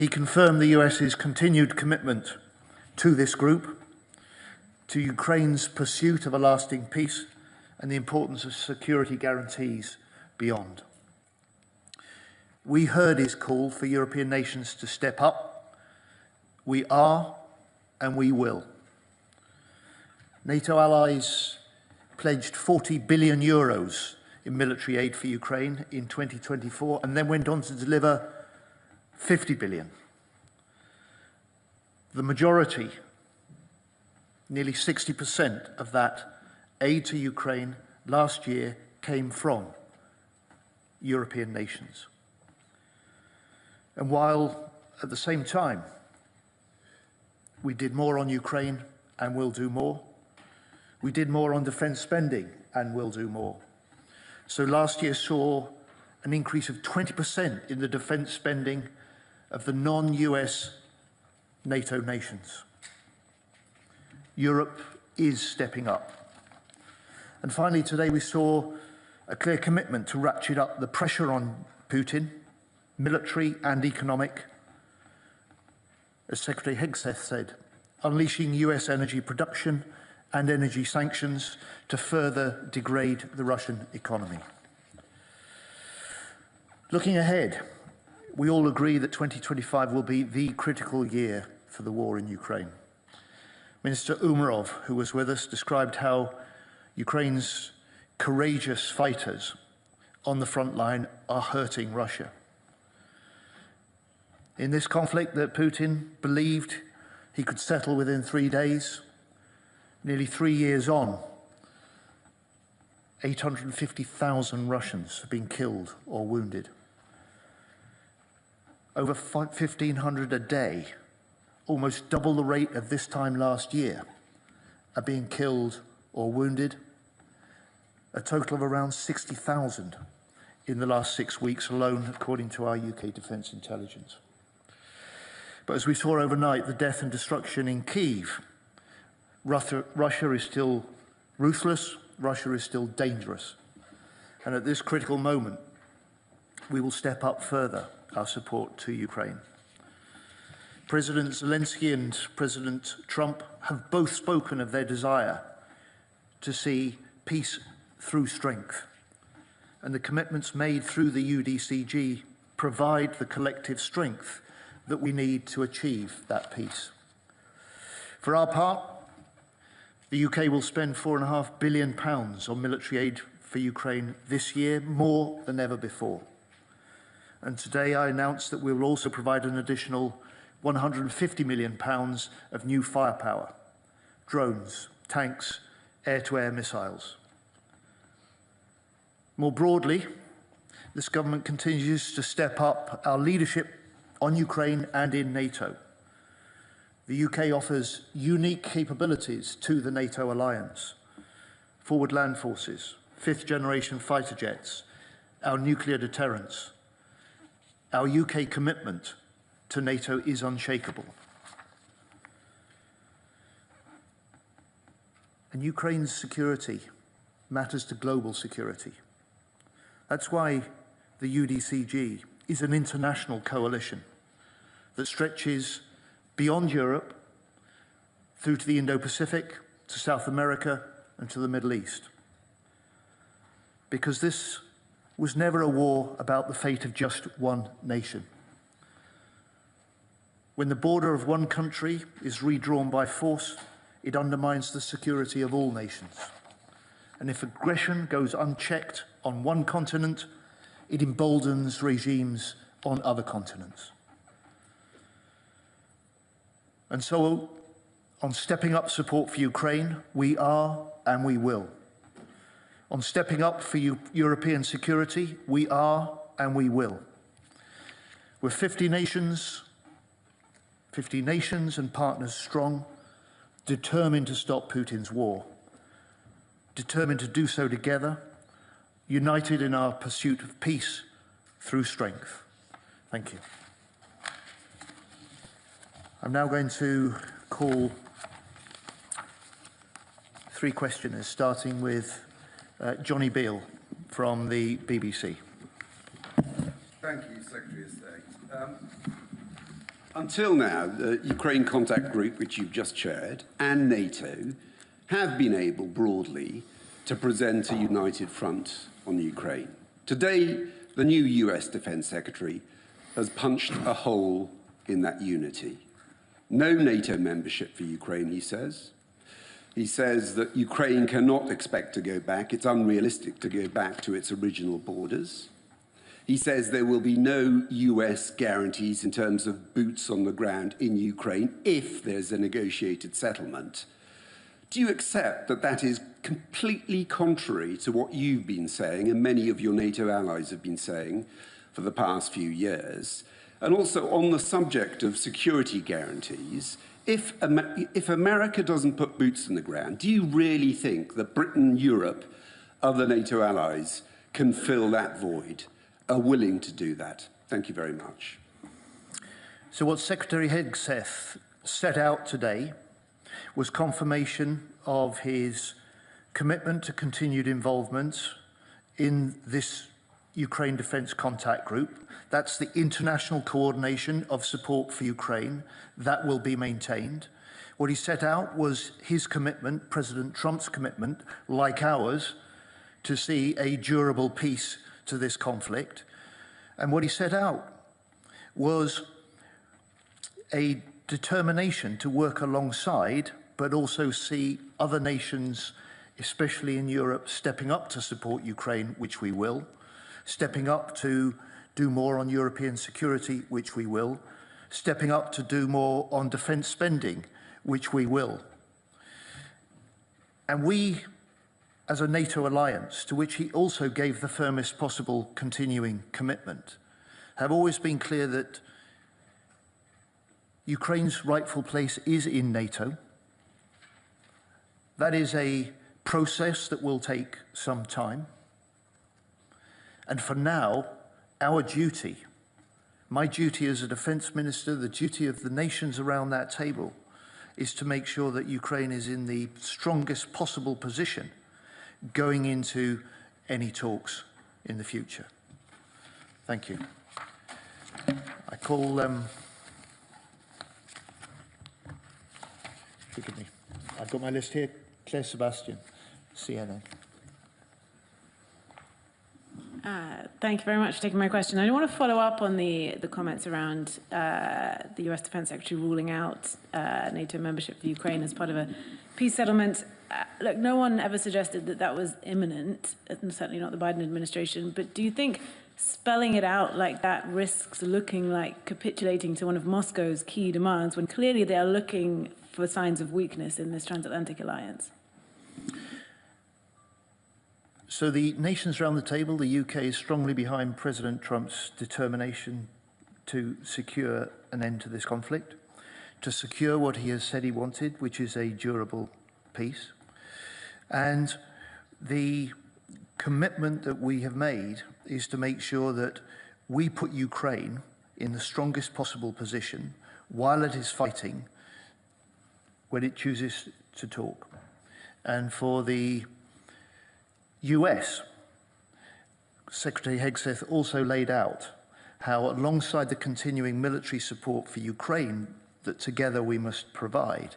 He confirmed the US's continued commitment to this group, to Ukraine's pursuit of a lasting peace, and the importance of security guarantees beyond. We heard his call for European nations to step up. We are, and we will. NATO allies pledged 40 billion euros in military aid for Ukraine in 2024, and then went on to deliver 50 billion. The majority, nearly 60% of that aid to Ukraine last year came from European nations. And while at the same time we did more on Ukraine and will do more, we did more on defence spending and will do more. So last year saw an increase of 20% in the defence spending of the non-US NATO nations. Europe is stepping up. And finally, today we saw a clear commitment to ratchet up the pressure on Putin, military and economic. As Secretary Hegseth said, unleashing US energy production and energy sanctions to further degrade the Russian economy. Looking ahead, we all agree that 2025 will be the critical year for the war in Ukraine. Minister Umerov, who was with us, described how Ukraine's courageous fighters on the front line are hurting Russia. In this conflict that Putin believed he could settle within 3 days, nearly 3 years on, 850,000 Russians have been killed or wounded. Over 1,500 a day, almost double the rate of this time last year, are being killed or wounded. A total of around 60,000 in the last 6 weeks alone, according to our UK Defence Intelligence. But as we saw overnight, the death and destruction in Kyiv, Russia is still ruthless, Russia is still dangerous. And at this critical moment, we will step up further our support to Ukraine. President Zelensky and President Trump have both spoken of their desire to see peace through strength. And the commitments made through the UDCG provide the collective strength that we need to achieve that peace. For our part, the UK will spend £4.5 billion on military aid for Ukraine this year, more than ever before. And today I announced that we will also provide an additional £150 million of new firepower, drones, tanks, air-to-air missiles. More broadly, this government continues to step up our leadership on Ukraine and in NATO. The UK offers unique capabilities to the NATO alliance: forward land forces, fifth-generation fighter jets, our nuclear deterrence. Our UK commitment to NATO is unshakable. And Ukraine's security matters to global security. That's why the UDCG is an international coalition that stretches beyond Europe through to the Indo-Pacific, to South America, and to the Middle East. Because this was never a war about the fate of just one nation. When the border of one country is redrawn by force, it undermines the security of all nations. And if aggression goes unchecked on one continent, it emboldens regimes on other continents. And so, on stepping up support for Ukraine, we are and we will. On stepping up for European security, we are and we will. We're 50 nations and partners strong, determined to stop Putin's war, determined to do so together, united in our pursuit of peace through strength. Thank you. I'm now going to call 3 questioners, starting with Johnny Beale from the BBC. Thank you, Secretary of State. Until now, the Ukraine Contact Group, which you've just chaired, and NATO have been able, broadly, to present a united front on Ukraine. Today, the new US Defense Secretary has punched a hole in that unity. No NATO membership for Ukraine, he says. He says that Ukraine cannot expect to go back. It's unrealistic to go back to its original borders. He says there will be no US guarantees in terms of boots on the ground in Ukraine if there's a negotiated settlement. Do you accept that that is completely contrary to what you've been saying and many of your NATO allies have been saying for the past few years? And also on the subject of security guarantees, if America doesn't put boots on the ground, do you really think that Britain, Europe, other NATO allies can fill that void, are willing to do that? Thank you very much. So what Secretary Hegseth set out today was confirmation of his commitment to continued involvement in this Ukraine Defence Contact Group. That's the international coordination of support for Ukraine. That will be maintained. What he set out was his commitment, President Trump's commitment, like ours, to see a durable peace to this conflict. And what he set out was a determination to work alongside, but also see other nations, especially in Europe, stepping up to support Ukraine, which we will, stepping up to do more on European security, which we will, stepping up to do more on defence spending, which we will. And we, as a NATO alliance, to which he also gave the firmest possible continuing commitment, have always been clear that Ukraine's rightful place is in NATO. That is a process that will take some time. And for now, our duty, my duty as a defense minister, the duty of the nations around that table, is to make sure that Ukraine is in the strongest possible position going into any talks in the future. Thank you. I call, forgive me, I've got my list here. Claire Sebastian, CNN. Thank you very much for taking my question. I want to follow up on the comments around the US Defense Secretary ruling out NATO membership for Ukraine as part of a peace settlement. Look, no one ever suggested that that was imminent, and certainly not the Biden administration, but do you think spelling it out like that risks looking like capitulating to one of Moscow's key demands when clearly they are looking for signs of weakness in this transatlantic alliance? So the nations around the table, the UK is strongly behind President Trump's determination to secure an end to this conflict, to secure what he has said he wanted, which is a durable peace. And the commitment that we have made is to make sure that we put Ukraine in the strongest possible position while it is fighting when it chooses to talk. And for the US, Secretary Hegseth also laid out how, alongside the continuing military support for Ukraine that together we must provide,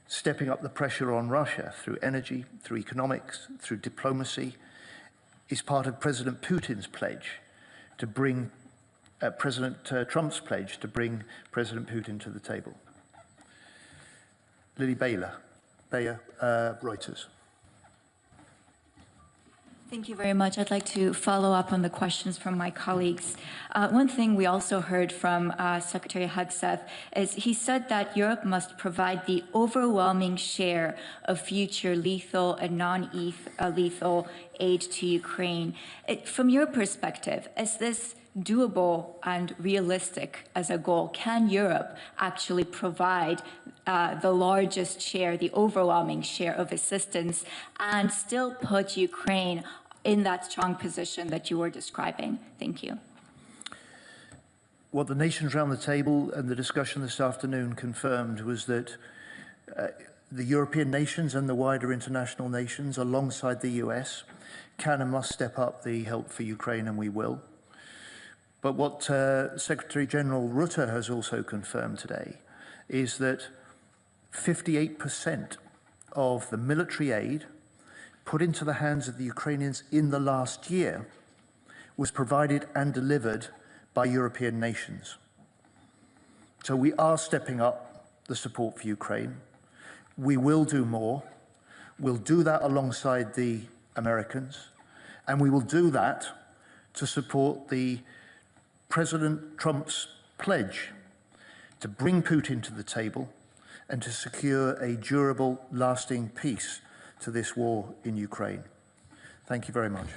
stepping up the pressure on Russia through energy, through economics, through diplomacy, is part of President Putin's pledge to bring President Trump's pledge to bring President Putin to the table. Lily Bayer, Reuters. Thank you very much. I'd like to follow up on the questions from my colleagues. One thing we also heard from Secretary Hegseth is he said that Europe must provide the overwhelming share of future lethal and non-lethal aid to Ukraine. From your perspective, is this doable and realistic as a goal? Can Europe actually provide the largest share, the overwhelming share of assistance, and still put Ukraine in that strong position that you were describing? Thank you. What the nations around the table and the discussion this afternoon confirmed was that the European nations and the wider international nations, alongside the US, can and must step up the help for Ukraine, and we will. But what Secretary General Rutte has also confirmed today is that 58% of the military aid put into the hands of the Ukrainians in the last year was provided and delivered by European nations. So we are stepping up the support for Ukraine. We will do more. We'll do that alongside the Americans, and we will do that to support the President Trump's pledge to bring Putin to the table and to secure a durable, lasting peace to this war in Ukraine. Thank you very much.